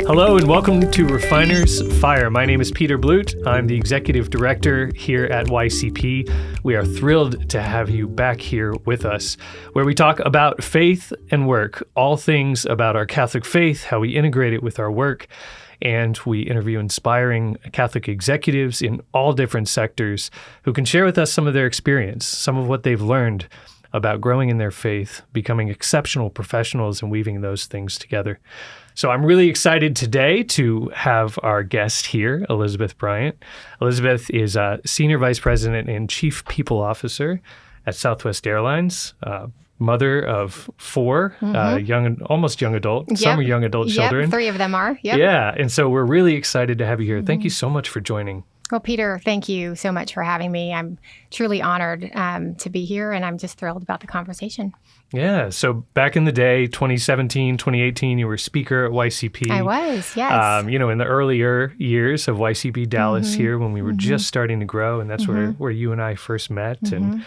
Hello and welcome to Refiner's Fire. My name is Peter Blute. I'm the Executive Director here at YCP. We are thrilled to have you back here with us, where we talk about faith and work, all things about our Catholic faith, how we integrate it with our work, and we interview inspiring Catholic executives in all different sectors who can share with us some of their experience, some of what they've learned about growing in their faith, becoming exceptional professionals, and weaving those things together. So I'm really excited today to have our guest here, Elizabeth Bryant. Elizabeth is a Senior Vice President and Chief People Officer at Southwest Airlines, mother of four almost young adult. Yep. Some are young adult children. 3 of them are. Yep. Yeah, and so we're really excited to have you here. Thank you so much for joining. Well, Peter, thank you so much for having me. I'm truly honored to be here, and I'm just thrilled about the conversation. Yeah. So back in the day, 2017, 2018, you were speaker at YCP. I was, yes. In the earlier years of YCP Dallas here when we were just starting to grow, and that's where you and I first met. And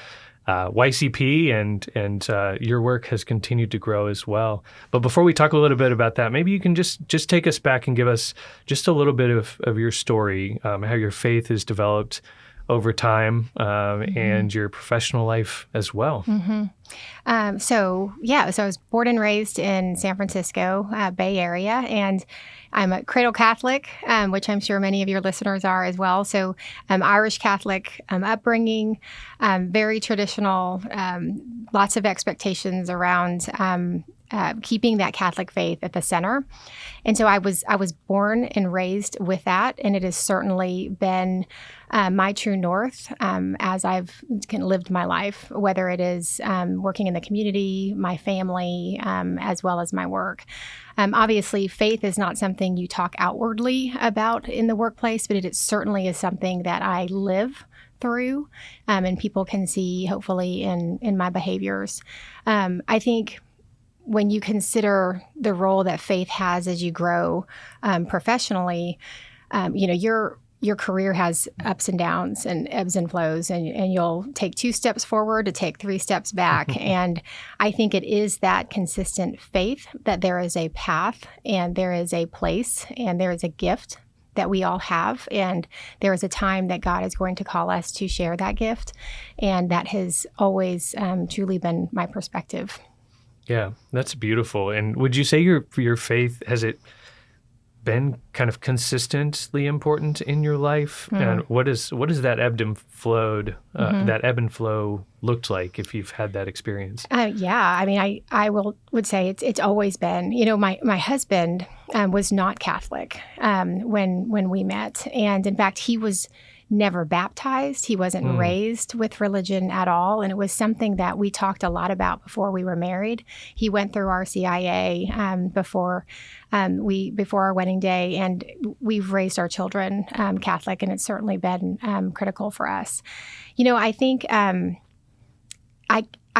YCP and your work has continued to grow as well. But before we talk a little bit about that, maybe you can just take us back and give us just a little bit of your story, how your faith has developed over time and your professional life as well. So I was born and raised in San Francisco, Bay Area, and I'm a cradle Catholic, which I'm sure many of your listeners are as well. So Irish Catholic upbringing, very traditional, lots of expectations around keeping that Catholic faith at the center. And so I was born and raised with that, and it has certainly been my true north as I've lived my life, whether it is working in the community, my family, as well as my work. Obviously, faith is not something you talk outwardly about in the workplace, but it certainly is something that I live through, and people can see, hopefully, in my behaviors. I think when you consider the role that faith has as you grow professionally, your career has ups and downs and ebbs and flows, and you'll take 2 steps forward to take 3 steps back. And I think it is that consistent faith that there is a path and there is a place and there is a gift that we all have. And there is a time that God is going to call us to share that gift. And that has always truly been my perspective. Yeah, that's beautiful. And would you say your faith, has it been kind of consistently important in your life? And what is that ebb and flow looked like if you've had that experience? I mean, I would say it's always been. My husband was not Catholic when we met, and in fact, he was never baptized. He wasn't raised with religion at all. And it was something that we talked a lot about before we were married. He went through RCIA before our wedding day, and we've raised our children Catholic, and it's certainly been critical for us. I think I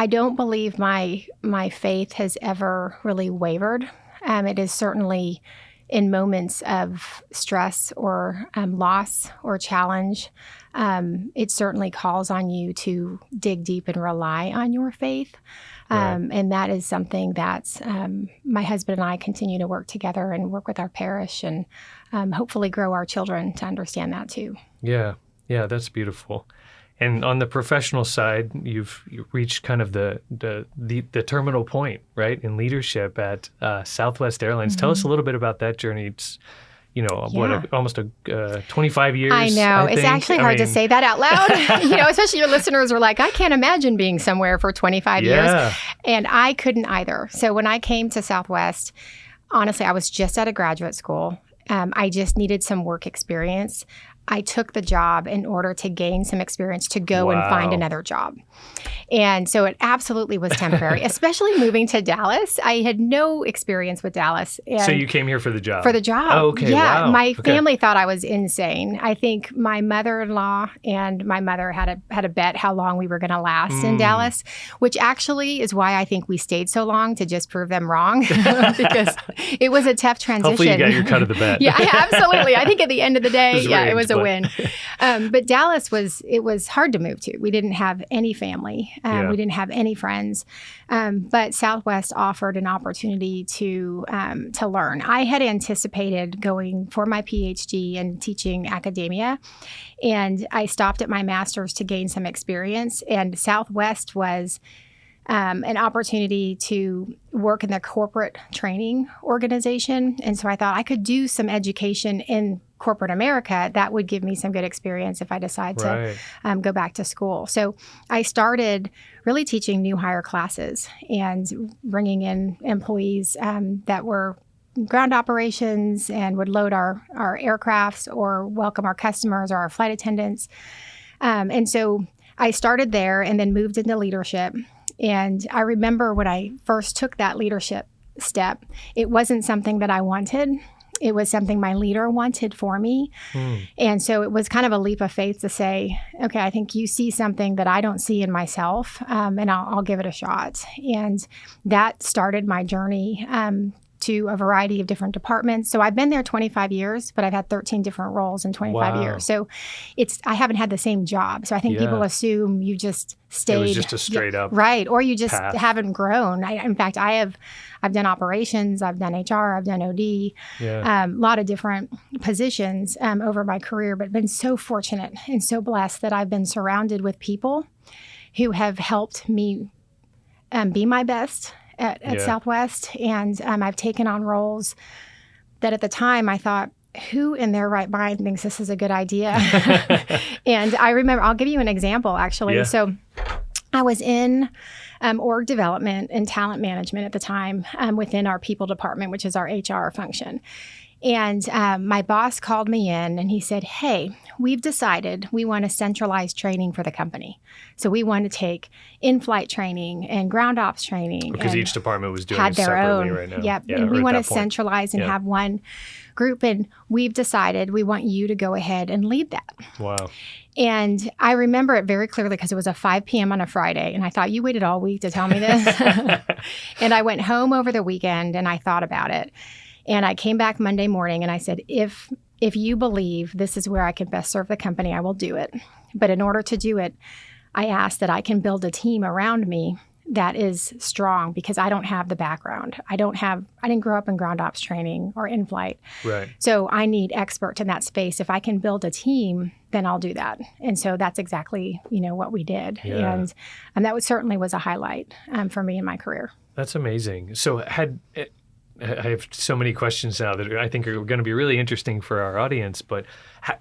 don't believe my faith has ever really wavered. It is certainly in moments of stress or loss or challenge, it certainly calls on you to dig deep and rely on your faith. Right. And that is something that my husband and I continue to work together and work with our parish and hopefully grow our children to understand that too. Yeah, that's beautiful. And on the professional side, you've reached kind of the terminal point, right, in leadership at Southwest Airlines. Tell us a little bit about that journey. It's, almost 25 years. I know. It's actually hard to say that out loud. Especially your listeners are like, I can't imagine being somewhere for 25 years. And I couldn't either. So when I came to Southwest, honestly, I was just out of graduate school. I just needed some work experience. I took the job in order to gain some experience to go and find another job. And so it absolutely was temporary, especially moving to Dallas. I had no experience with Dallas. So you came here for the job? For the job. Oh, okay. Yeah. Wow. My family thought I was insane. I think my mother-in-law and my mother had a bet how long we were going to last in Dallas, which actually is why I think we stayed so long, to just prove them wrong, because it was a tough transition. Hopefully you got your cut of the bet. Yeah, absolutely. I think at the end of the day, it was a a win. But Dallas was hard to move to. We didn't have any family. We didn't have any friends. But Southwest offered an opportunity to learn. I had anticipated going for my PhD and teaching academia, and I stopped at my master's to gain some experience. And Southwest was an opportunity to work in the corporate training organization. And so I thought I could do some education in corporate America that would give me some good experience if I decide to go back to school. So I started really teaching new hire classes and bringing in employees that were ground operations and would load our aircrafts or welcome our customers or our flight attendants. And so I started there and then moved into leadership. And I remember when I first took that leadership step, it wasn't something that I wanted. It was something my leader wanted for me. And so it was kind of a leap of faith to say, okay, I think you see something that I don't see in myself, and I'll give it a shot. And that started my journey to a variety of different departments. So I've been there 25 years, but I've had 13 different roles in 25 years. So I haven't had the same job. So I think people assume you just stayed. It was just a straight up right. Or you just path. Haven't grown. In fact, I've done operations, I've done HR, I've done OD, a lot of different positions over my career, but been so fortunate and so blessed that I've been surrounded with people who have helped me be my best at Southwest. And I've taken on roles that at the time I thought, who in their right mind thinks this is a good idea? And I remember, I'll give you an example actually. Yeah. So I was in org development and talent management at the time within our people department, which is our HR function. And my boss called me in and he said, hey, we've decided we want to centralize training for the company. So we want to take in-flight training and ground ops training. Because each department was doing had it their separately own. right now. Yep. Yeah, And we at want to that point. centralize and have one group. And we've decided we want you to go ahead and lead that. Wow. And I remember it very clearly because it was a 5 p.m. on a Friday. And I thought, you waited all week to tell me this? And I went home over the weekend and I thought about it. And I came back Monday morning and I said, if you believe this is where I can best serve the company, I will do it. But in order to do it, I asked that I can build a team around me that is strong because I don't have the background. I didn't grow up in ground ops training or in flight. Right. So I need experts in that space. If I can build a team, then I'll do that. And so that's exactly, what we did. Yeah. And that certainly was a highlight for me in my career. That's amazing. So I have so many questions now that I think are going to be really interesting for our audience. But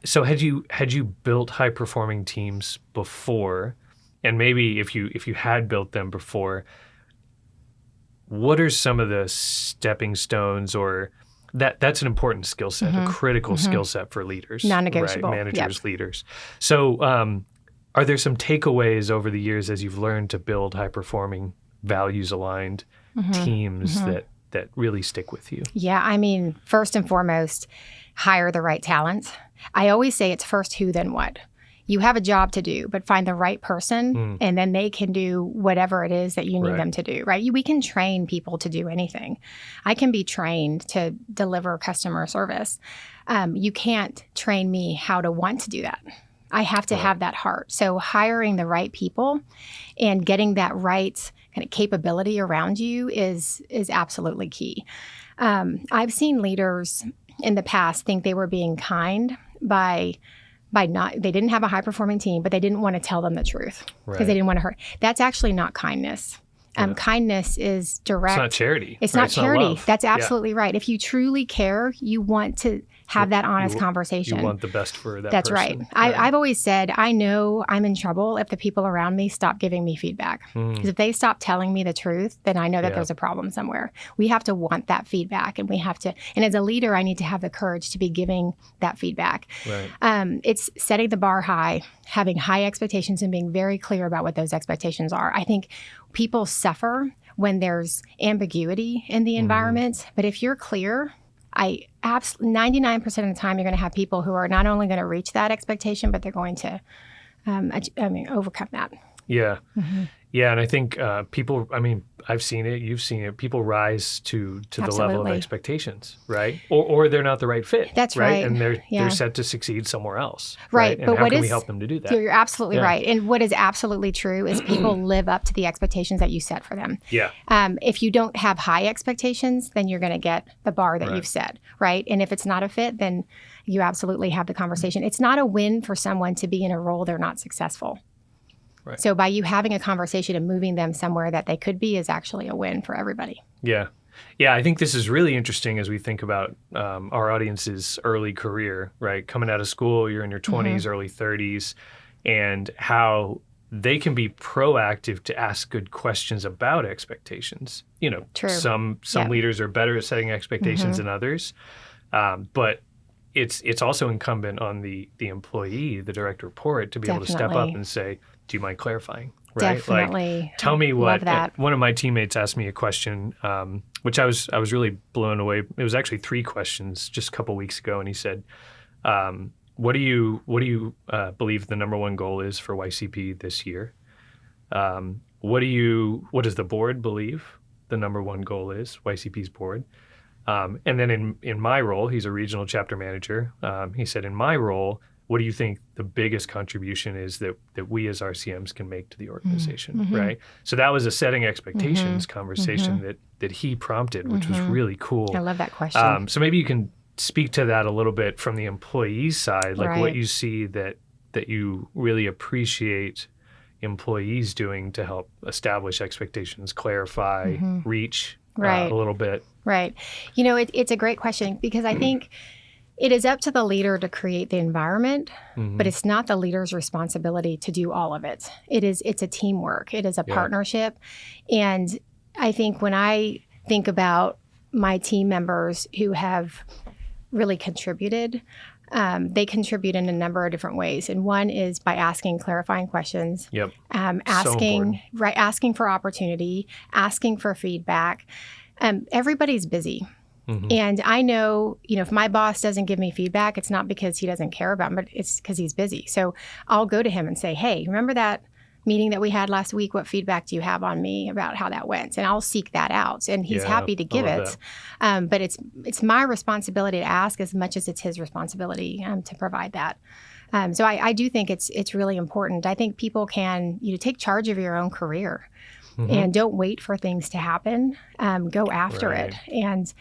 so had you built high performing teams before, and maybe if you had built them before, what are some of the stepping stones or that's an important skill set, a critical skill set for leaders, non-negotiable, right? Managers, leaders. So are there some takeaways over the years as you've learned to build high performing, values aligned teams that really stick with you? Yeah, first and foremost, hire the right talent. I always say it's first who, then what. You have a job to do, but find the right person, and then they can do whatever it is that you need them to do, right? We can train people to do anything. I can be trained to deliver customer service. You can't train me how to want to do that. I have to have that heart. So hiring the right people and getting that right kind of capability around you is absolutely key. I've seen leaders in the past think they were being kind by they didn't have a high performing team, but they didn't want to tell them the truth because they didn't want to hurt. That's actually not kindness. Kindness is direct. It's not charity. It's not charity. Not love. That's absolutely right. If you truly care, you want to have that honest conversation. You want the best for that That's person. right. I've always said, I know I'm in trouble if the people around me stop giving me feedback. Because if they stop telling me the truth, then I know that there's a problem somewhere. We have to want that feedback, and and as a leader, I need to have the courage to be giving that feedback. Right. It's setting the bar high, having high expectations, and being very clear about what those expectations are. I think people suffer when there's ambiguity in the environment, but if you're clear, 99% of the time, you're going to have people who are not only going to reach that expectation, but they're going to overcome that. Yeah. Yeah, and I think people, I mean, I've seen it, you've seen it, people rise to the level of Absolutely. expectations, right? Or they're not the right fit. That's right. And they're Yeah. set to succeed somewhere else. Right. And But how what can we is- help them to do that? You're absolutely Yeah. right. And what is absolutely true is people live up to the expectations that you set for them. Yeah. If you don't have high expectations, then you're going to get the bar that Right. you've set, right? And if it's not a fit, then you absolutely have the conversation. It's not a win for someone to be in a role they're not successful. Right. So by you having a conversation and moving them somewhere that they could be is actually a win for everybody. Yeah. Yeah, I think this is really interesting as we think about our audience's early career, right? Coming out of school, you're in your 20s, early 30s, and how they can be proactive to ask good questions about expectations. You know, True. some Yep. leaders are better at setting expectations than others, but it's also incumbent on the employee, the direct report, to be able to step up Definitely. and say, "Do you mind clarifying?" Right? Definitely. Like, tell me what. Love that. One of my teammates asked me a question, which I was really blown away. It was actually 3 questions just a couple weeks ago, and he said, "What do you believe the number one goal is for YCP this year? What does the board believe the number one goal is, YCP's board? And then in my role, he's a regional chapter manager. He said, in my role, what do you think the biggest contribution is that we as RCMs can make to the organization, right? So that was a setting expectations conversation that he prompted, which was really cool. I love that question. So maybe you can speak to that a little bit from the employee side, like what Right. you see that you really appreciate employees doing to help establish expectations, clarify, reach Right. a little bit. Right. You know, it's a great question because I think it is up to the leader to create the environment, but it's not the leader's responsibility to do all of it. It's a teamwork. It is a partnership. And I think when I think about my team members who have really contributed, they contribute in a number of different ways. And one is by asking clarifying questions, Yep. asking for opportunity, asking for feedback. Everybody's busy. And I know, if my boss doesn't give me feedback, it's not because he doesn't care about me, but it's because he's busy. So I'll go to him and say, hey, remember that meeting that we had last week? What feedback do you have on me about how that went? And I'll seek that out. And he's Yeah, happy to give I it. love But it's my responsibility to ask as much as it's his responsibility to provide that. So I do think it's really important. I think people can take charge of your own career and don't wait for things to happen. Go after it. And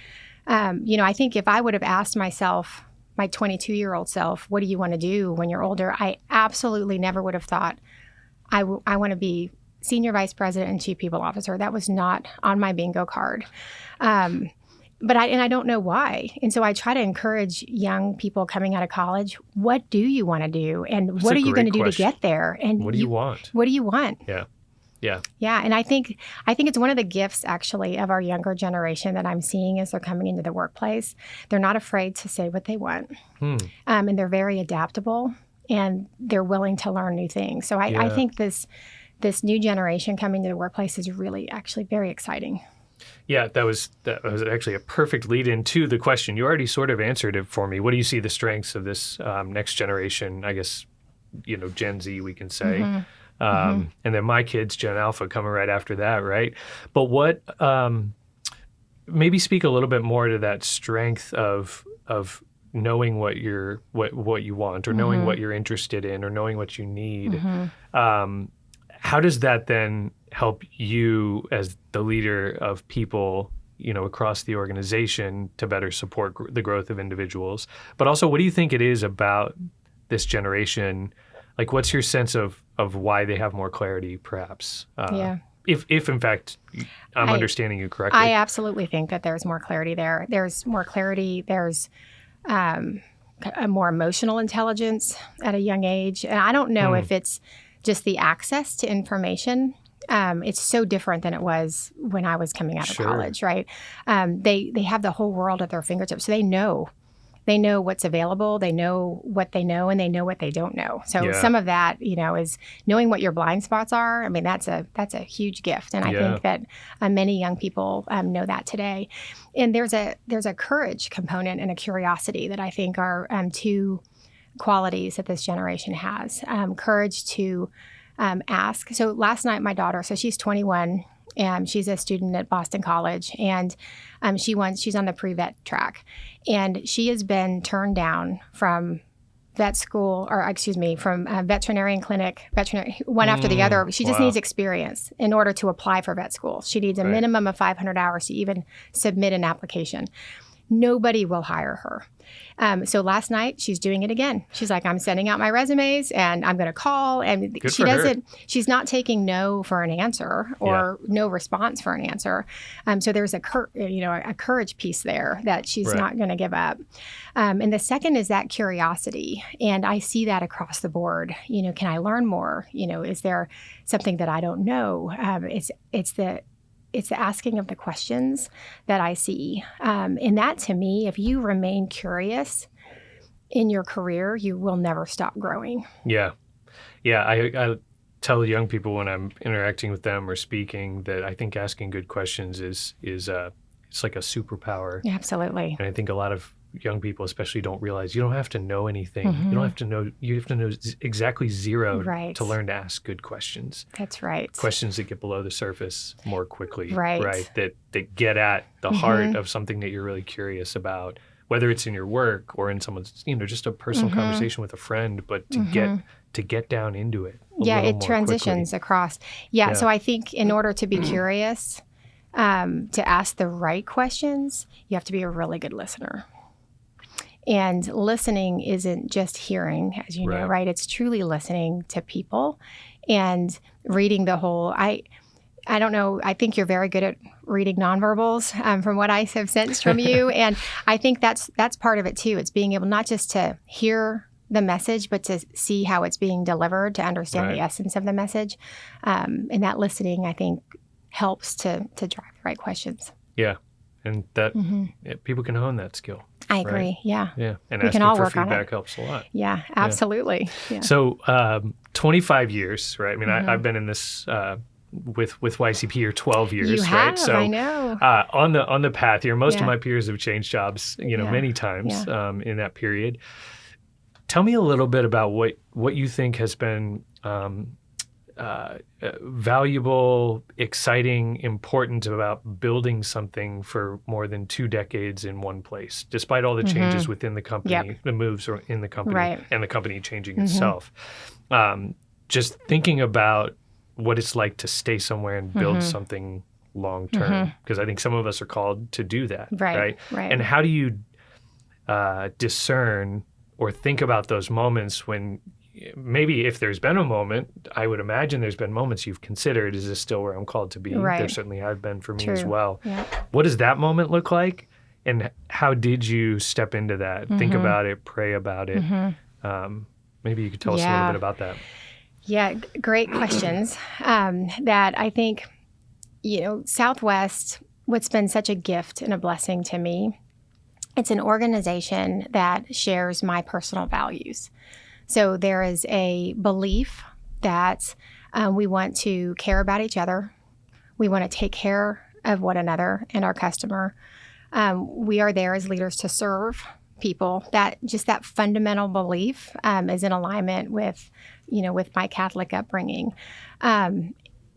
I think if I would have asked myself, my 22-year-old self, what do you want to do when you're older? I absolutely never would have thought I want to be senior vice president and chief people officer. That was not on my bingo card. But I don't know why. And so I try to encourage young people coming out of college, what do you want to do? And what are you going to do to get there? And what do you want? What do you want? Yeah. Yeah. Yeah, and I think it's one of the gifts actually of our younger generation that I'm seeing as they're coming into the workplace. They're not afraid to say what they want, and they're very adaptable, and they're willing to learn new things. So I think this new generation coming to the workplace is really actually very exciting. Yeah, that was actually a perfect lead into the question. You already sort of answered it for me. What do you see the strengths of this next generation? I guess Gen Z, we can say. And then my kids, Gen Alpha, coming right after that, right? But what, maybe speak a little bit more to that strength of knowing what you want, or knowing what you're interested in, or knowing what you need. How does that then help you as the leader of people, across the organization to better support the growth of individuals? But also, what do you think it is about this generation? Like, what's your sense of why they have more clarity, perhaps? If in fact I'm understanding you correctly. I absolutely think that there's more clarity there. There's more clarity. There's a more emotional intelligence at a young age. And I don't know if it's just the access to information. It's so different than it was when I was coming out of college, right? They have the whole world at their fingertips. So they know what's available, they know what they know, and they know what they don't know. So some of that, is knowing what your blind spots are. I mean, that's a huge gift. And I think that many young people know that today. And there's a courage component and a curiosity that I think are two qualities that this generation has. Courage to ask. So last night, my daughter, so she's 21, and she's a student at Boston College, and she's on the pre-vet track, and she has been turned down from veterinarian clinic, one after the other. She just needs experience in order to apply for vet school. She needs a minimum of 500 hours to even submit an application. Nobody will hire her. So last night, she's doing it again. She's like, I'm sending out my resumes and I'm going to call. And she's not taking no for an answer or no response for an answer. So there's a courage piece there that she's not going to give up. And the second is that curiosity. And I see that across the board. Can I learn more? Is there something that I don't know? It's the asking of the questions that I see. And that, to me, if you remain curious in your career, you will never stop growing. Yeah. Yeah. I tell young people when I'm interacting with them or speaking that I think asking good questions is it's like a superpower. Absolutely. And I think a lot of young people especially don't realize you don't have to know anything. You don't have to know. You have to know exactly zero to learn to ask good questions. That's right. Questions that get below the surface more quickly. Right. That get at the heart of something that you're really curious about, whether it's in your work or in someone's, just a personal conversation with a friend, but to get down into it. It transitions across. Yeah. So I think in order to be curious, to ask the right questions, you have to be a really good listener. And listening isn't just hearing, as you know, right? It's truly listening to people and reading the whole. I don't know. I think you're very good at reading nonverbals, from what I have sensed from you, and I think that's part of it too. It's being able not just to hear the message, but to see how it's being delivered, to understand the essence of the message, and that listening, I think, helps to drive the right questions. Yeah, and that people can hone that skill. I agree. Yeah. Yeah. And we asking can all for work feedback on it. helps a lot. Yeah, absolutely. Yeah. So 25 years, right? I mean, I've been in this with YCP or 12 years, you have, right? So I know. On the path here, most of my peers have changed jobs, many times in that period. Tell me a little bit about what you think has been valuable, exciting, important about building something for more than 2 decades in one place, despite all the changes within the company, the moves in the company, and the company changing itself. Just thinking about what it's like to stay somewhere and build something long term, because I think some of us are called to do that, right? And how do you discern or think about those moments when maybe if there's been a moment, I would imagine there's been moments you've considered, is this still where I'm called to be? There certainly have been for me as well. Yeah. What does that moment look like? And how did you step into that? Think about it, pray about it. Maybe you could tell us a little bit about that. Yeah, great questions. That I think, Southwest, what's been such a gift and a blessing to me, it's an organization that shares my personal values. So there is a belief that we want to care about each other. We want to take care of one another and our customer. We are there as leaders to serve people. That fundamental belief is in alignment with my Catholic upbringing.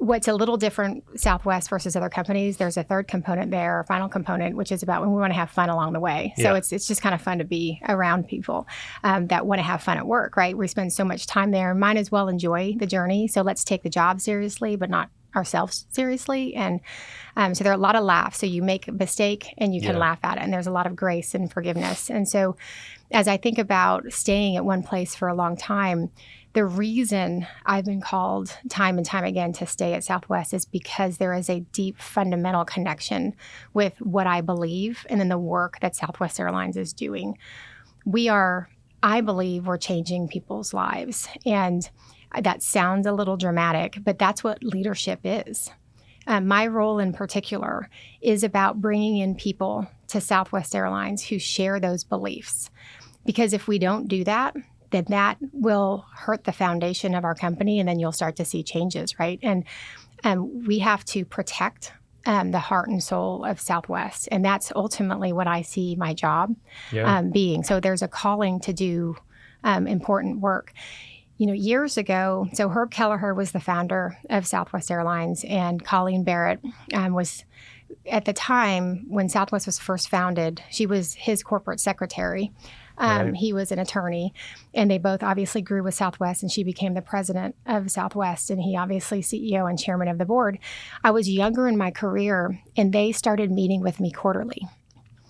What's a little different, Southwest versus other companies, there's a third component there, a final component, which is about when we want to have fun along the way. So it's just kind of fun to be around people that want to have fun at work, right? We spend so much time there. Might as well enjoy the journey. So let's take the job seriously, but not ourselves seriously. And so there are a lot of laughs. So you make a mistake and you can laugh at it. And there's a lot of grace and forgiveness. And so as I think about staying at one place for a long time, the reason I've been called time and time again to stay at Southwest is because there is a deep fundamental connection with what I believe and then the work that Southwest Airlines is doing. I believe we're changing people's lives. And that sounds a little dramatic, but that's what leadership is. My role in particular is about bringing in people to Southwest Airlines who share those beliefs. Because if we don't do that, then that will hurt the foundation of our company, and then you'll start to see changes, right? And we have to protect the heart and soul of Southwest, and that's ultimately what I see my job being. So there's a calling to do important work. years ago, so Herb Kelleher was the founder of Southwest Airlines, and Colleen Barrett was, at the time when Southwest was first founded, she was his corporate secretary. Right. He was an attorney, and they both obviously grew with Southwest, and she became the president of Southwest, and he obviously CEO and chairman of the board. I was younger in my career, and they started meeting with me quarterly.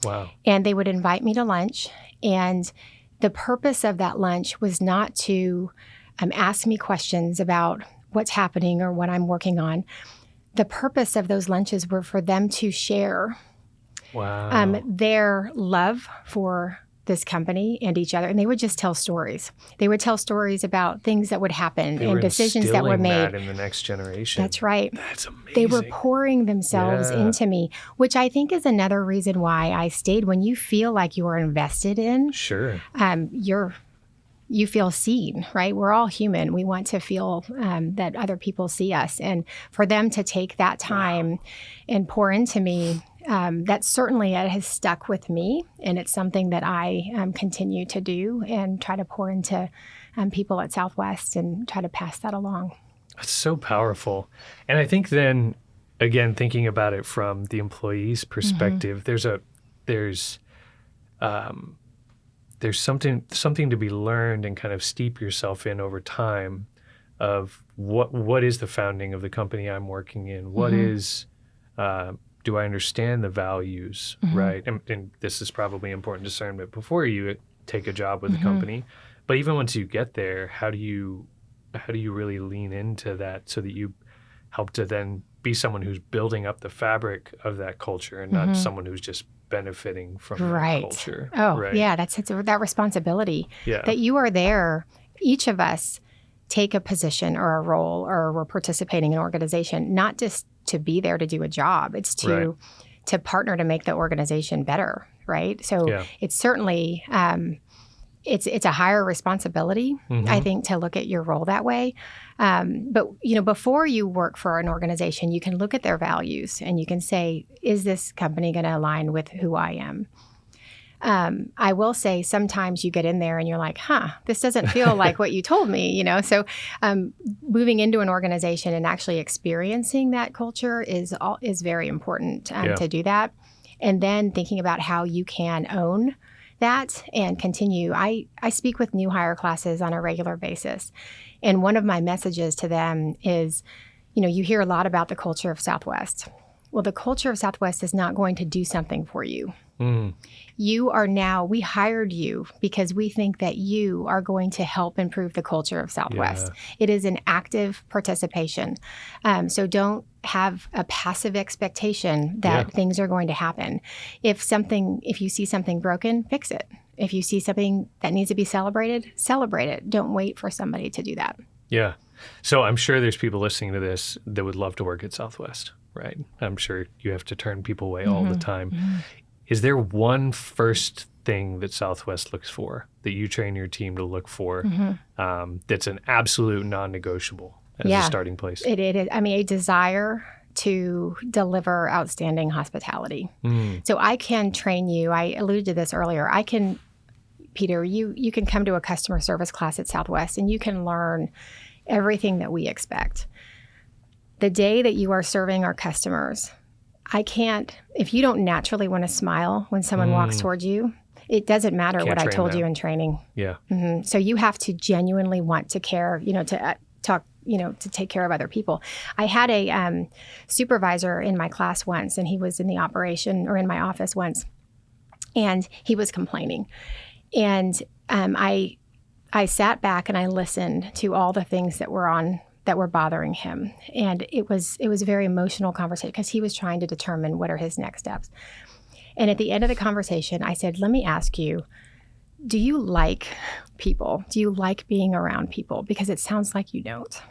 Wow. And they would invite me to lunch, and the purpose of that lunch was not to ask me questions about what's happening or what I'm working on. The purpose of those lunches were for them to share their love for this company and each other. And they would just tell stories. They would tell stories about things that would happen and decisions that were made. That in the next generation. That's right. That's amazing. They were pouring themselves into me, which I think is another reason why I stayed. When you feel like you are invested in, sure, you feel seen, right? We're all human. We want to feel that other people see us. And for them to take that time and pour into me, that certainly has stuck with me. And it's something that I continue to do and try to pour into people at Southwest and try to pass that along. That's so powerful. And I think then, again, thinking about it from the employee's perspective, there's something to be learned and kind of steep yourself in over time of what is the founding of the company I'm working in? What is, do I understand the values, right? And this is probably important discernment before you take a job with the company. But even once you get there, how do you really lean into that so that you help to then be someone who's building up the fabric of that culture and not someone who's just benefiting from that culture. Yeah, that's that responsibility that you are there. Each of us take a position or a role, or we're participating in an organization, not just to be there to do a job. It's to partner to make the organization better, right? So it's certainly it's a higher responsibility, I think, to look at your role that way. But before you work for an organization, you can look at their values and you can say, is this company going to align with who I am? I will say sometimes you get in there and you're like, this doesn't feel like what you told me, So moving into an organization and actually experiencing that culture is very important to do that. And then thinking about how you can own that and continue. I speak with new hire classes on a regular basis. And one of my messages to them is, you hear a lot about the culture of Southwest. Well, the culture of Southwest is not going to do something for you. We hired you because we think that you are going to help improve the culture of Southwest. It is an active participation. So don't have a passive expectation that things are going to happen. If you see something broken, fix it. If you see something that needs to be celebrated, celebrate it. Don't wait for somebody to do that. Yeah. So I'm sure there's people listening to this that would love to work at Southwest, right? I'm sure you have to turn people away all the time. Is there one first thing that Southwest looks for, that you train your team to look for, that's an absolute non-negotiable as a starting place? It is. I mean, a desire to deliver outstanding hospitality. So I can train you. I alluded to this earlier. Peter, you can come to a customer service class at Southwest and you can learn everything that we expect. The day that you are serving our customers, if you don't naturally want to smile when someone walks towards you, it doesn't matter what I told you in training. Yeah. So you have to genuinely want to care, to talk, to take care of other people. I had a supervisor in my class once, and he was in the operation or in my office once, and he was complaining. And I sat back and I listened to all the things that were bothering him. And it was a very emotional conversation because he was trying to determine what are his next steps. And at the end of the conversation, I said, let me ask you, do you like people? Do you like being around people? Because it sounds like you don't.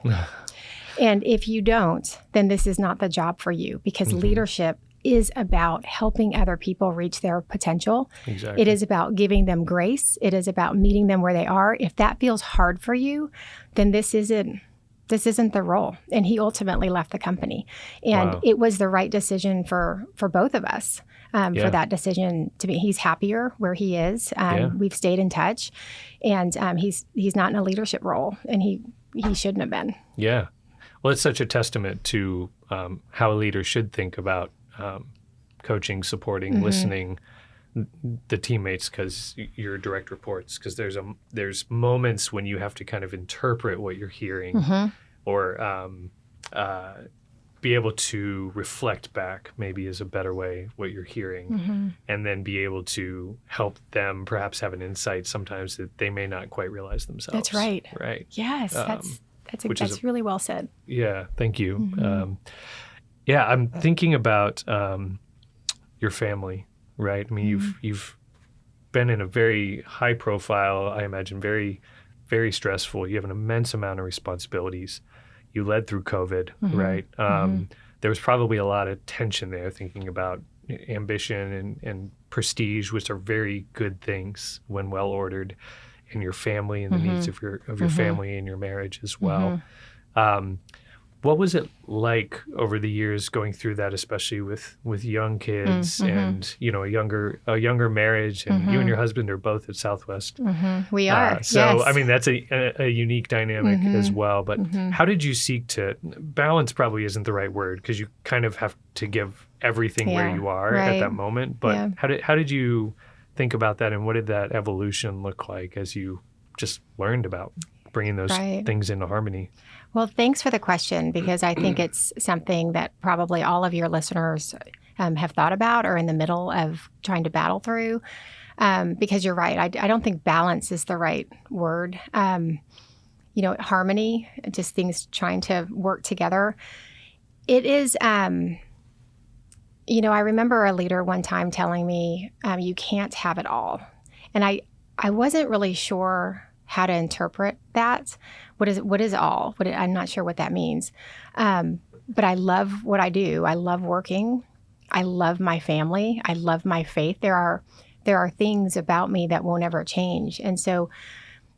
And if you don't, then this is not the job for you, because leadership is about helping other people reach their potential. Exactly. It is about giving them grace. It is about meeting them where they are. If that feels hard for you, then this isn't the role. And he ultimately left the company. And it was the right decision for both of us. for that decision to be. He's happier where he is. We've stayed in touch, and he's not in a leadership role, and he shouldn't have been. Yeah. Well, it's such a testament to how a leader should think about coaching, supporting, listening the teammates, because your direct reports, because there's moments when you have to kind of interpret what you're hearing or be able to reflect back, maybe is a better way, what you're hearing, and then be able to help them perhaps have an insight sometimes that they may not quite realize themselves. That's right. Right. Yes, that's really well said. Yeah, thank you. I'm thinking about your family, right? I mean, you've been in a very high profile, I imagine, very, very stressful. You have an immense amount of responsibilities. You led through COVID, right? There was probably a lot of tension there, thinking about ambition and prestige, which are very good things when well ordered, and your family and the needs of your family and your marriage as well. What was it like over the years going through that, especially with young kids and a younger marriage, and you and your husband are both at Southwest. We are. So yes. I mean, that's a unique dynamic as well. But how did you seek to balance? Probably isn't the right word, because you kind of have to give everything where you are at that moment. But how did you think about that, and what did that evolution look like as you just learned about bringing those things into harmony? Well, thanks for the question, because I think it's something that probably all of your listeners have thought about or in the middle of trying to battle through. Because you're right. I don't think balance is the right word. Harmony, just things trying to work together. It is, I remember a leader one time telling me, you can't have it all. And I wasn't really sure how to interpret that. What is all? I'm not sure what that means. But I love what I do. I love working. I love my family. I love my faith. There are things about me that won't ever change. And so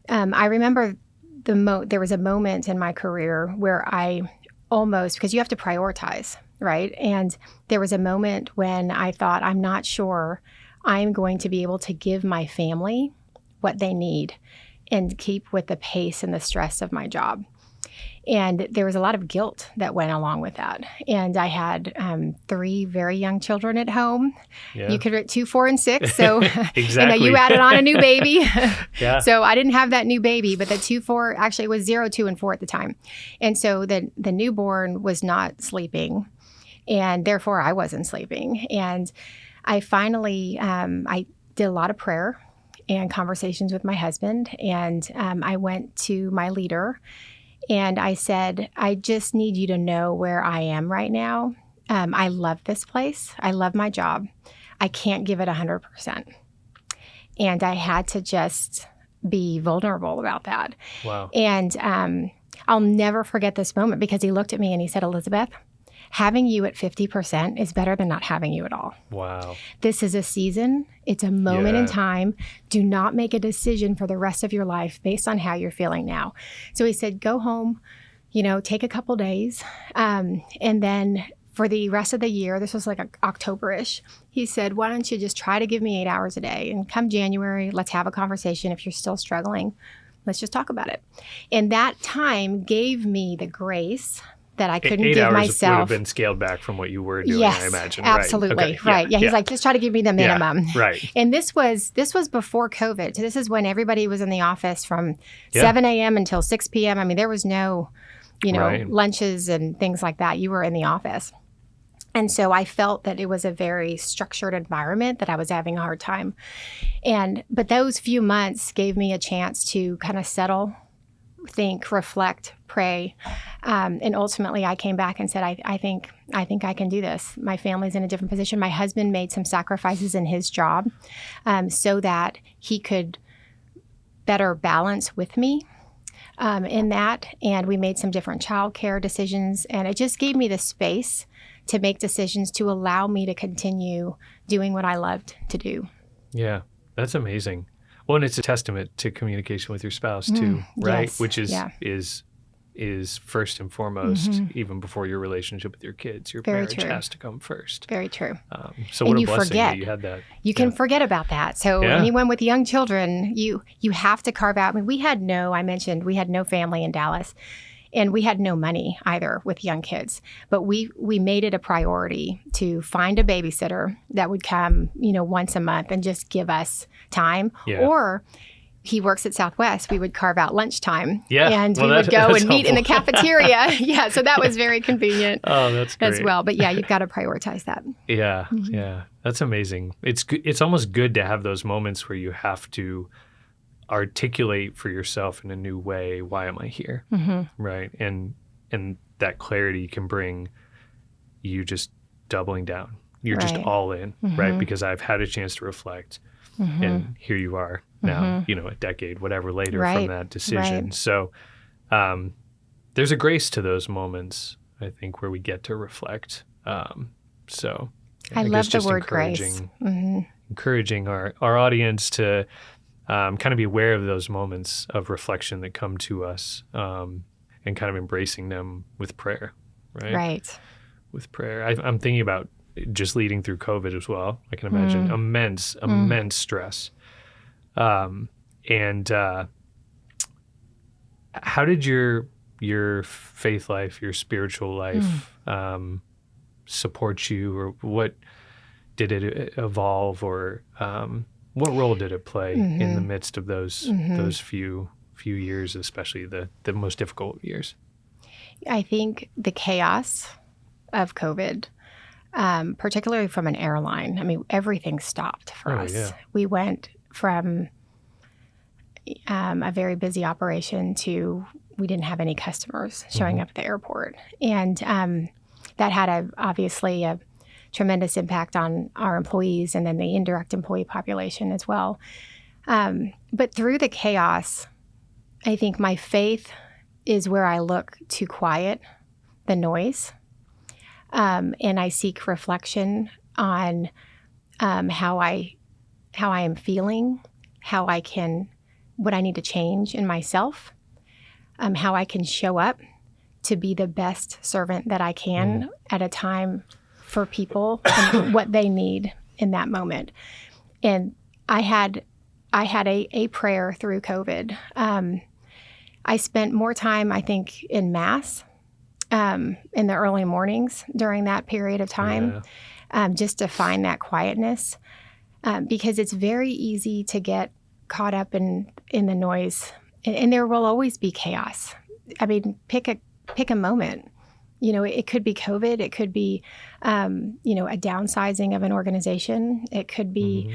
I remember there was a moment in my career where I almost, because you have to prioritize, right? And there was a moment when I thought, I'm not sure I'm going to be able to give my family what they need and keep with the pace and the stress of my job. And there was a lot of guilt that went along with that. And I had 3 very young children at home. Yeah. You could write 2, 4, and 6. So exactly. You added on a new baby. Yeah. So I didn't have that new baby, but the 2, 4 actually was 0, 2, and 4 at the time. And so the newborn was not sleeping, and therefore I wasn't sleeping. And I finally, I did a lot of prayer and conversations with my husband. And I went to my leader and I said, I just need you to know where I am right now. I love this place. I love my job. I can't give it 100%. And I had to just be vulnerable about that. Wow. And I'll never forget this moment, because he looked at me and he said, Elizabeth, having you at 50% is better than not having you at all. Wow. This is a season. It's a moment in time. Do not make a decision for the rest of your life based on how you're feeling now. So he said, go home, take a couple days. And then for the rest of the year, this was like October-ish, he said, why don't you just try to give me 8 hours a day? And come January, let's have a conversation. If you're still struggling, let's just talk about it. And that time gave me the grace that I couldn't give 8 hours myself. Would have been scaled back from what you were doing, yes, I imagine. Absolutely. Right. Okay. Right. Yeah. He's like, just try to give me the minimum. Yeah. Right. And this was before COVID. So this is when everybody was in the office from 7 a.m. until 6 p.m. I mean, there was no, lunches and things like that. You were in the office. And so I felt that it was a very structured environment that I was having a hard time. But those few months gave me a chance to kind of settle, think, reflect, pray. And ultimately I came back and said, I think I can do this. My family's in a different position. My husband made some sacrifices in his job so that he could better balance with me in that. And we made some different childcare decisions. And it just gave me the space to make decisions to allow me to continue doing what I loved to do. Yeah, that's amazing. Well, and it's a testament to communication with your spouse too, right? Yes. Which is is first and foremost, even before your relationship with your kids. Your Very marriage true. has to come first. Very true. So And what a you blessing forget. that you had that. You can forget about that. So Yeah. anyone with young children, you have to carve out. I mean, we had no family in Dallas, and we had no money either with young kids. But we made it a priority to find a babysitter that would come, once a month and just give us time. Yeah. Or he works at Southwest. We would carve out lunchtime, and Well, we would go that's and meet in the helpful. cafeteria. Yeah, so that was very convenient Oh, that's great. as well. But yeah, you've got to prioritize that. Yeah, yeah. That's amazing. It's almost good to have those moments where you have to articulate for yourself in a new way, why am I here? Right? And that clarity can bring you just doubling down. You're just Right. all in, right? Because I've had a chance to reflect, and here you are now, a decade, whatever later from Right. that decision. Right. So there's a grace to those moments, I think, where we get to reflect. So I guess love the just word grace. encouraging our audience to kind of be aware of those moments of reflection that come to us, and kind of embracing them with prayer, right? Right. With prayer. I'm thinking about just leading through COVID as well. I can imagine immense stress. And how did your faith life, your spiritual life support you, or what did it evolve, or what role did it play in the midst of those few years, especially the most difficult years? I think the chaos of COVID, particularly from an airline, I mean, everything stopped for us. Yeah. We went from a very busy operation to we didn't have any customers showing up at the airport. And that had obviously a tremendous impact on our employees and then the indirect employee population as well. But through the chaos, I think my faith is where I look to quiet the noise. And I seek reflection on how I am feeling, what I need to change in myself, how I can show up to be the best servant that I can at a time for people and what they need in that moment. And I had a prayer through COVID. I spent more time, I think, in Mass in the early mornings during that period of time, just to find that quietness, because it's very easy to get caught up in the noise, and there will always be chaos. I mean, pick a moment. It could be COVID. It could be, a downsizing of an organization. It could be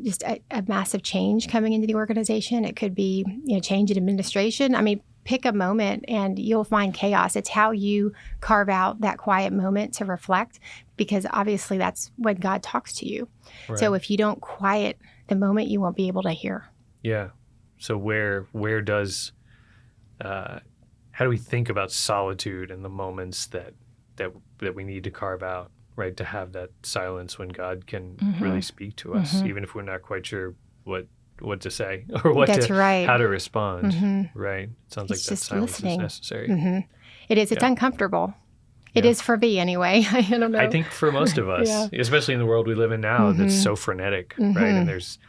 just a massive change coming into the organization. It could be, change in administration. I mean, pick a moment and you'll find chaos. It's how you carve out that quiet moment to reflect, because obviously that's when God talks to you. Right. So if you don't quiet the moment, you won't be able to hear. Yeah. So where does how do we think about solitude and the moments that we need to carve out, right? To have that silence when God can really speak to us, even if we're not quite sure what to say or That's right. how to respond, right? It sounds like It's that just silence listening. is necessary. It is. It's uncomfortable. It is for me anyway. I don't know. I think for most of us, especially in the world we live in now, that's so frenetic, right? And it's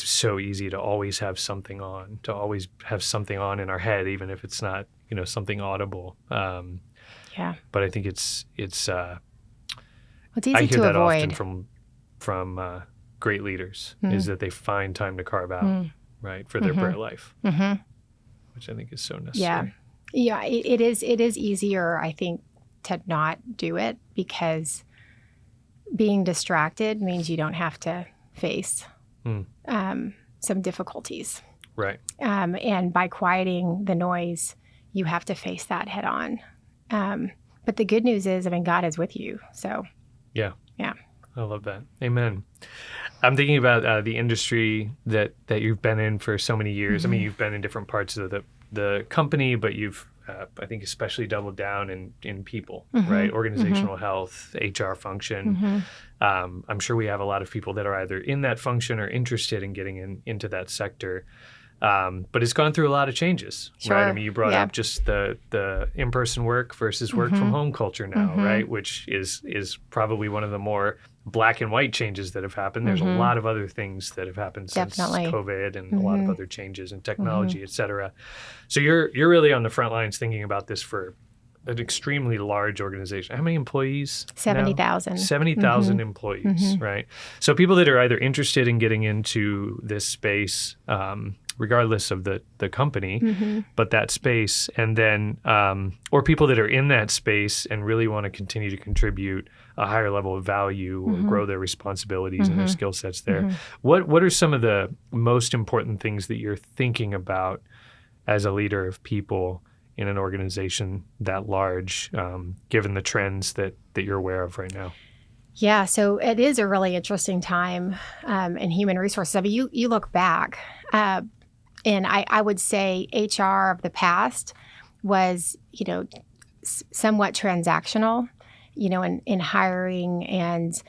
so easy to always have something on, in our head, even if it's not, something audible. But I think it's easy I hear to that avoid. often from great leaders, is that they find time to carve out, right, for their prayer life, which I think is so necessary. Yeah. It is easier, I think, to not do it, because being distracted means you don't have to face some difficulties. Right. And by quieting the noise, you have to face that head on. But the good news is, God is with you. So, yeah. Yeah. I love that. Amen. I'm thinking about the industry that you've been in for so many years. I mean, you've been in different parts of the company, but you've, I think, especially doubled down in people, right? Organizational health, HR function. I'm sure we have a lot of people that are either in that function or interested in getting into that sector. But it's gone through a lot of changes, Sure. right? I mean, you brought Yeah. up just the in-person work versus work from home culture now, right? Which is probably one of the more black and white changes that have happened. There's a lot of other things that have happened since Definitely. COVID and a lot of other changes in technology, et cetera. So you're really on the front lines thinking about this for an extremely large organization. How many employees? 70,000. 70,000 employees, right? So people that are either interested in getting into this space, regardless of the company, but that space, and then, or people that are in that space and really want to continue to contribute a higher level of value or grow their responsibilities and their skill sets there. What are some of the most important things that you're thinking about as a leader of people in an organization that large, given the trends that you're aware of right now? Yeah, so it is a really interesting time in human resources. I mean, you look back, and I would say HR of the past was, somewhat transactional, in hiring and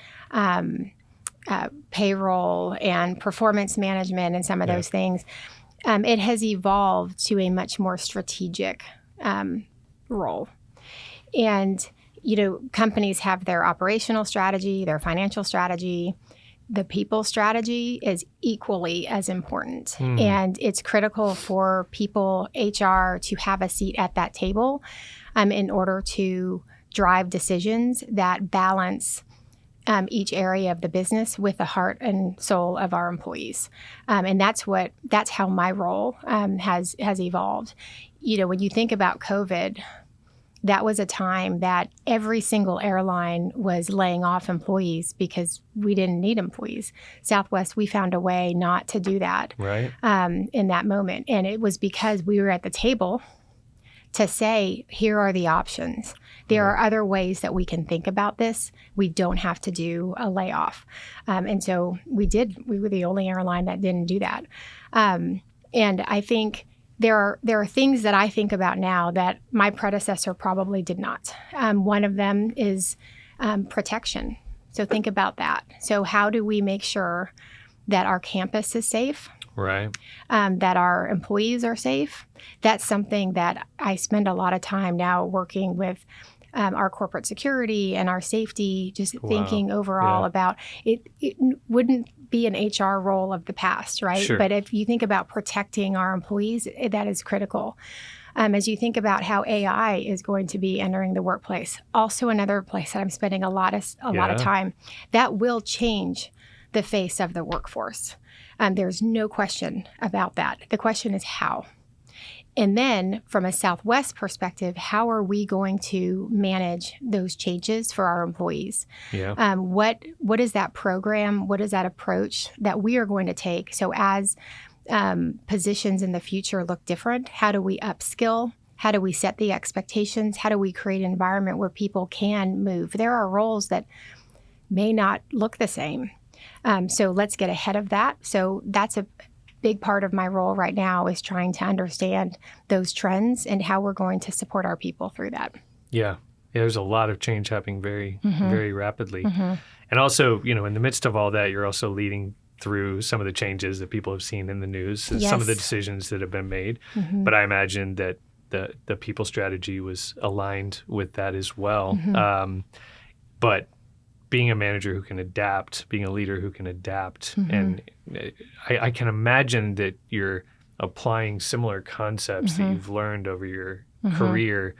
payroll and performance management and some of those things. It has evolved to a much more strategic role. And, companies have their operational strategy, their financial strategy. The people strategy is equally as important. And it's critical for people, HR, to have a seat at that table in order to drive decisions that balance each area of the business with the heart and soul of our employees. And that's how my role has evolved. When you think about COVID, that was a time that every single airline was laying off employees because we didn't need employees. Southwest, we found a way not to do that in that moment. And it was because we were at the table to say, here are the options. There are other ways that we can think about this. We don't have to do a layoff. And so we did. We were the only airline that didn't do that. And I think there are things that I think about now that my predecessor probably did not. One of them is protection. So think about that. So how do we make sure that our campus is safe? Right. That our employees are safe? That's something that I spend a lot of time now working with our corporate security and our safety, just thinking overall about it. It wouldn't be an HR role of the past, right? Sure. But if you think about protecting our employees, that is critical. As you think about how AI is going to be entering the workplace, also another place that I'm spending a lot of time, that will change the face of the workforce. There's no question about that. The question is how. And then from a Southwest perspective, how are we going to manage those changes for our employees? Yeah. What is that program? What is that approach that we are going to take? So as positions in the future look different, how do we upskill? How do we set the expectations? How do we create an environment where people can move? There are roles that may not look the same. So let's get ahead of that. So that's a big part of my role right now, is trying to understand those trends and how we're going to support our people through that. Yeah. There's a lot of change happening very, very rapidly. And also, in the midst of all that, you're also leading through some of the changes that people have seen in the news, and some of the decisions that have been made. But I imagine that the people strategy was aligned with that as well. But being a manager who can adapt, being a leader who can adapt, and I can imagine that you're applying similar concepts that you've learned over your career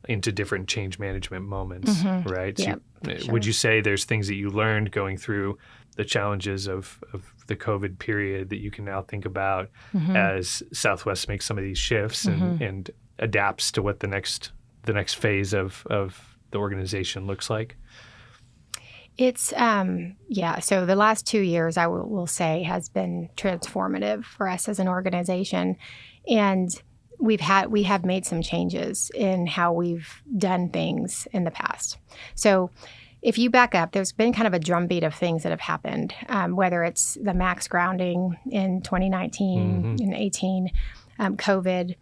into different change management moments, right? So would you say there's things that you learned going through the challenges of the COVID period that you can now think about as Southwest makes some of these shifts and adapts to what the next phase of the organization looks like? It's, so the last 2 years, I will say, has been transformative for us as an organization. And we have made some changes in how we've done things in the past. So if you back up, there's been kind of a drumbeat of things that have happened, whether it's the MAX grounding in 2019 and 18, COVID.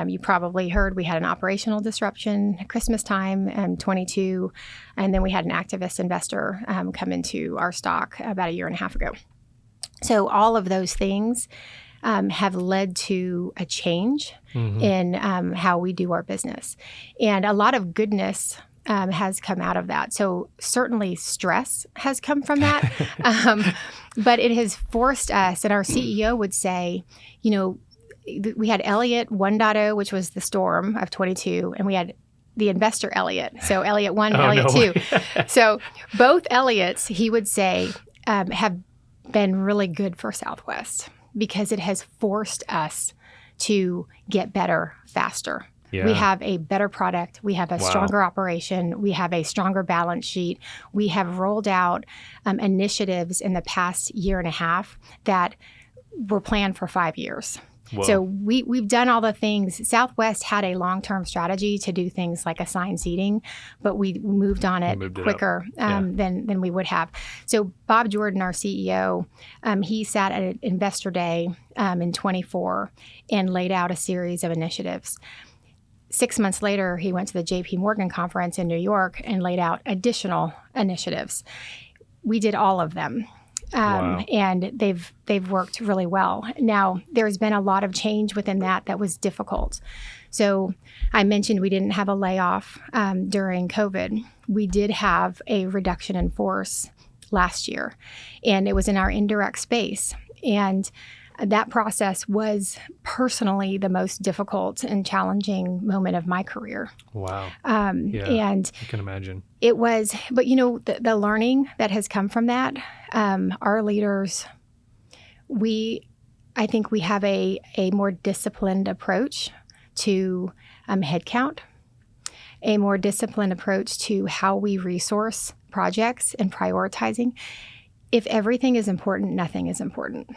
You probably heard we had an operational disruption at Christmas time in 22, and then we had an activist investor come into our stock about a year and a half ago. So all of those things have led to a change in how we do our business. And a lot of goodness has come out of that. So certainly stress has come from that. But it has forced us, and our CEO would say, we had Elliott 1.0, which was the storm of 22, and we had the investor Elliott. So Elliott 1 and Elliott 2. So both Elliots, he would say, have been really good for Southwest because it has forced us to get better faster. Yeah. We have a better product. We have a stronger operation. We have a stronger balance sheet. We have rolled out initiatives in the past year and a half that were planned for 5 years. Whoa. So we've done all the things. Southwest had a long-term strategy to do things like assigned seating, but we moved on it quicker than we would have. So Bob Jordan, our CEO, he sat at an investor day in 24 and laid out a series of initiatives. 6 months later, he went to the JP Morgan conference in New York and laid out additional initiatives. We did all of them. And they've worked really well. Now, there's been a lot of change within that was difficult. So I mentioned we didn't have a layoff during COVID. We did have a reduction in force last year, and it was in our indirect space. And that process was personally the most difficult and challenging moment of my career. Wow. And I can imagine. It was, but the learning that has come from that, our leaders, I think we have a more disciplined approach to headcount, a more disciplined approach to how we resource projects and prioritizing. If everything is important, nothing is important.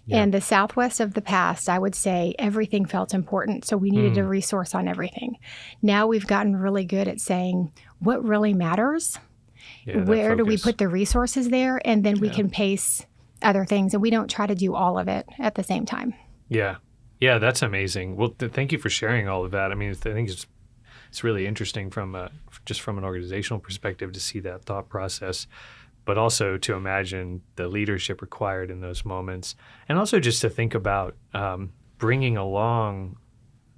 Yeah. And the Southwest of the past, I would say everything felt important, so we needed to resource on everything. Now we've gotten really good at saying what really matters, where do we put the resources there, and then we can pace other things, and we don't try to do all of it at the same time. Yeah. Yeah, that's amazing. Well, thank you for sharing all of that. I mean, I think it's really interesting from just from an organizational perspective to see that thought process, but also to imagine the leadership required in those moments. And also just to think about bringing along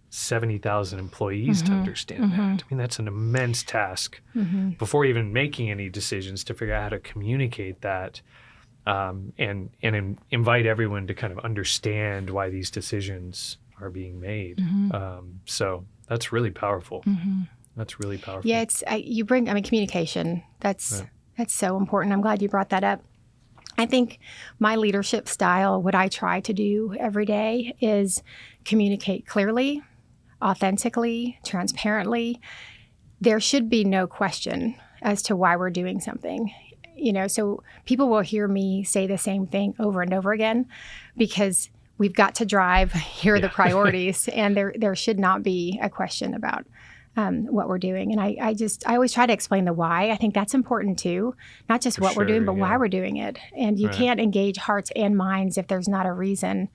70,000 employees to understand that. I mean, that's an immense task before even making any decisions to figure out how to communicate that and invite everyone to kind of understand why these decisions are being made. So that's really powerful. That's really powerful. Yeah, communication. That's so important. I'm glad you brought that up. I think my leadership style, what I try to do every day is communicate clearly, authentically, transparently. There should be no question as to why we're doing something. So people will hear me say the same thing over and over again because we've got to drive, here are the priorities, and there should not be a question about what we're doing. And I always try to explain the why. I think that's important too, not just what we're doing, but why we're doing it. And you can't engage hearts and minds if there's not a reason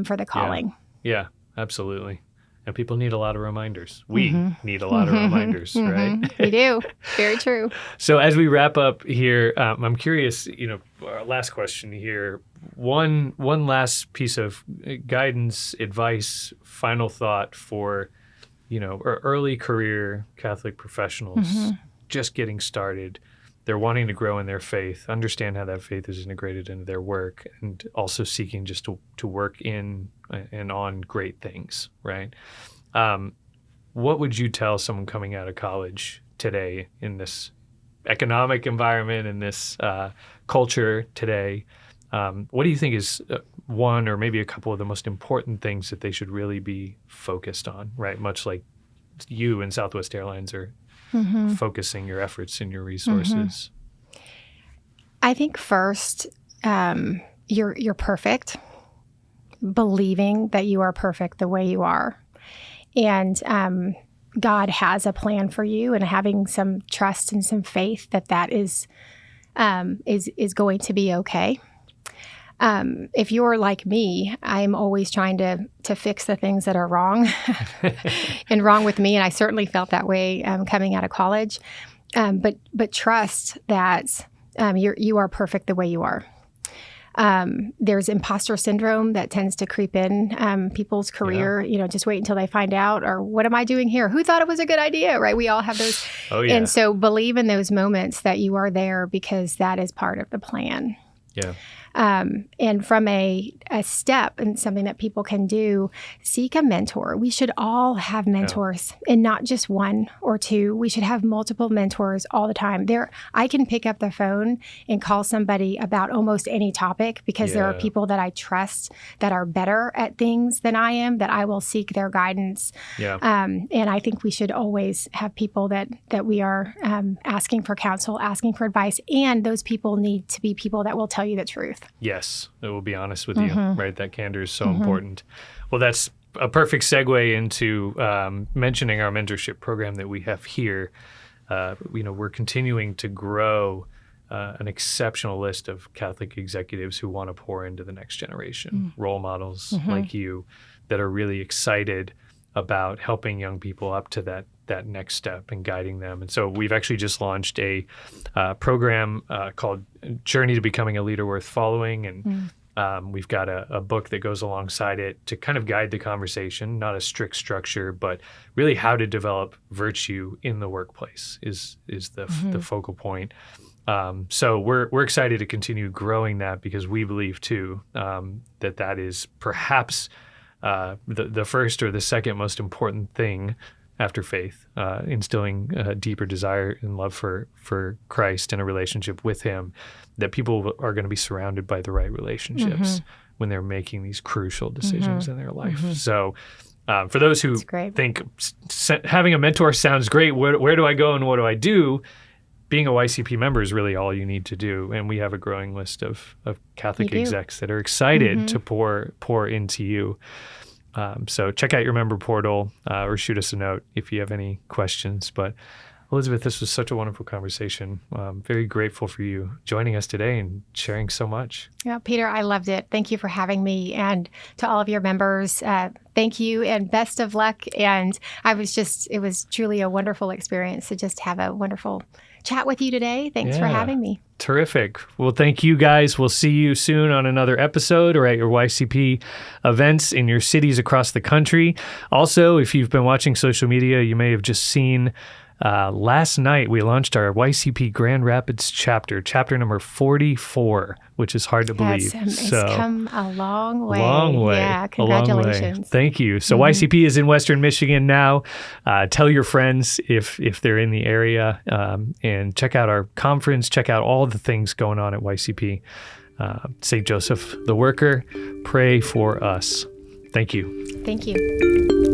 for the calling. Yeah, absolutely. And people need a lot of reminders. We need a lot of reminders, right? We do. Very true. So as we wrap up here, I'm curious, our last question here, one last piece of guidance, advice, final thought for early career Catholic professionals just getting started. They're wanting to grow in their faith, understand how that faith is integrated into their work, and also seeking just to work in and on great things, right? What would you tell someone coming out of college today in this economic environment, in this culture today? What do you think is one or maybe a couple of the most important things that they should really be focused on, right? Much like you and Southwest Airlines are focusing your efforts and your resources. I think first, you're perfect, believing that you are perfect the way you are. And God has a plan for you, and having some trust and some faith that is going to be okay. If you're like me, I'm always trying to fix the things that are wrong and wrong with me. And I certainly felt that way coming out of college. But trust that you are perfect the way you are. There's imposter syndrome that tends to creep in people's career. Just wait until they find out, or what am I doing here? Who thought it was a good idea, right? We all have those. Oh, yeah. And so believe in those moments that you are there because that is part of the plan. Yeah. And from a step and something that people can do, seek a mentor. We should all have mentors, and not just one or two. We should have multiple mentors all the time. I can pick up the phone and call somebody about almost any topic because there are people that I trust that are better at things than I am, that I will seek their guidance. Yeah. And I think we should always have people that we are asking for counsel, asking for advice, and those people need to be people that will tell you the truth. Yes, I will be honest with you, right? That candor is so important. Well, that's a perfect segue into mentioning our mentorship program that we have here. We're continuing to grow an exceptional list of Catholic executives who want to pour into the next generation, role models like you that are really excited about helping young people up to that next step and guiding them. And so we've actually just launched a program called Journey to Becoming a Leader Worth Following. And we've got a book that goes alongside it to kind of guide the conversation, not a strict structure, but really how to develop virtue in the workplace is the focal point. So we're excited to continue growing that because we believe too that is perhaps the first or the second most important thing after faith, instilling a deeper desire and love for Christ and a relationship with him, that people are going to be surrounded by the right relationships when they're making these crucial decisions in their life. So for those who think having a mentor sounds great, where do I go and what do I do? Being a YCP member is really all you need to do. And we have a growing list of Catholic execs that are excited to pour into you. So check out your member portal or shoot us a note if you have any questions. But Elizabeth, this was such a wonderful conversation. Very grateful for you joining us today and sharing so much. Yeah, Peter, I loved it. Thank you for having me. And to all of your members, thank you and best of luck. And it was truly a wonderful experience to just have a wonderful chat with you today. Thanks for having me. Terrific. Well, thank you guys. We'll see you soon on another episode or at your YCP events in your cities across the country. Also, if you've been watching social media, you may have just seen last night we launched our YCP Grand Rapids chapter number 44, which is hard to believe. It's come a long way. Long way. Yeah, congratulations. Thank you. So YCP is in Western Michigan now. Tell your friends if they're in the area and check out our conference, check out all the things going on at YCP. St. Joseph the Worker, pray for us. Thank you. Thank you.